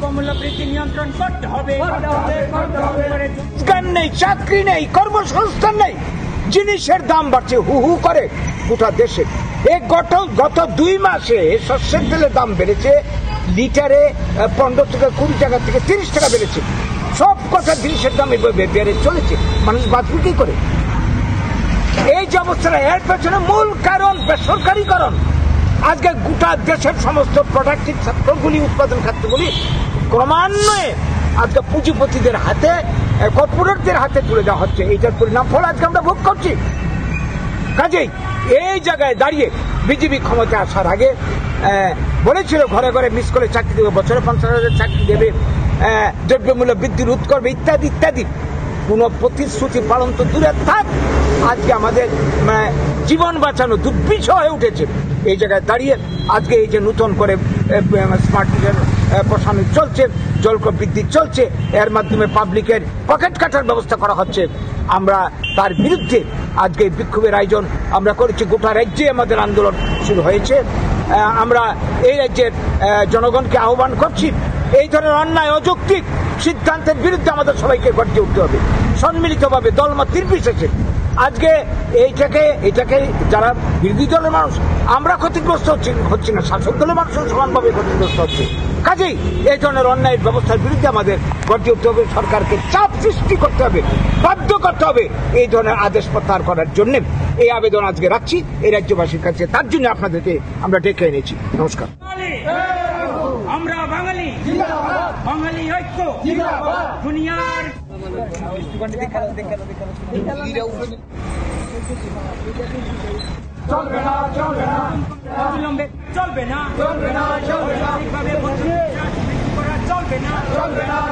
দ্রব্যমূল্য বৃদ্ধি নিয়ন্ত্রণ করতে হবে। রোজগার নেই, চাকরি নেই, কর্মসংস্থান নেই, জিনিসের দাম বাড়ছে হু হু করে গোটা দেশে। এই গত 2 মাসে সর্ষের তেলের দাম বেড়েছে লিটারে 15 থেকে 20 টাকা থেকে 30 টাকা বেড়েছে। সব কথা জিনিসের দাম বেড়ে চলেছে, মানুষ বাঁচবে কি করে? এই যে অবস্থাটা, এর পেছনে মূল কারণ বেসরকারীকরণ। আজকে গোটা দেশের সমস্ত প্রোডাক্টিভ সেক্টরগুলি, উৎপাদন খাতগুলি ক্রমান্বয়ে আজকে পুঁজিপতিদের হাতে, কর্পোরেটদের হাতে তুলে দেওয়া হচ্ছে। এইটার পরিণাম ফল আজকে আমরা ভোগ করছি। কাজেই এই জায়গায় দাঁড়িয়ে বিজেপি ক্ষমতায় আসার আগে বলেছিল ঘরে ঘরে মিস করে চাকরি দেবে, বছরে 50,000 চাকরি দেবে, দ্রব্যমূল্য বৃদ্ধি রোধ করবে, ইত্যাদি ইত্যাদি। কোন প্রতিশ্রুতি পালন তো দূরে থাক, আজকে আমাদের জীবন বাঁচানো দুর্বিষহ হয়ে উঠেছে। এই জায়গায় দাঁড়িয়ে আজকে এই যে নতুন করে স্মার্ট মিটার বসানো চলছে, জলকর বৃদ্ধি চলছে, এর মাধ্যমে পাবলিকের পকেট কাটার ব্যবস্থা করা হচ্ছে। আমরা তার বিরুদ্ধে আজকে বিক্ষোভের আয়োজন আমরা করেছি। গোটা রাজ্যে আমাদের আন্দোলন শুরু হয়েছে। আমরা এই রাজ্যের জনগণকে আহ্বান করছি, এই ধরনের অন্যায় অযৌক্তিক সিদ্ধান্তের বিরুদ্ধে আমাদের সবাইকে গর্জে উঠতে হবে, সম্মিলিতভাবে দলমত নির্বিশেষে। আজকে এইটাকে যারা বিরোধী দলের মানুষ, আমরা ক্ষতিগ্রস্ত হচ্ছি না, শাসক দলের মানুষও সমানভাবে ক্ষতিগ্রস্ত হচ্ছে। কাজেই এই ধরনের অন্যায়ের ব্যবস্থার বিরুদ্ধে আমাদের গর্জে উঠতে হবে, সরকারকে চাপ সৃষ্টি করতে হবে, বাধ্য করতে হবে এই ধরনের আদেশ প্রত্যাহার করার জন্য। এই আবেদন আজকে রাখছি এই রাজ্যবাসীর কাছে, তার জন্য আপনাদেরকে আমরা ডেকে এনেছি। নমস্কার। আমরা বাঙালি, বাঙালি ঐক্য দুনিয়ার চলবে না, চলবে না, অবিলম্বে চলবে না, চলবে না, চলবে না, চলবে না, চলবে না।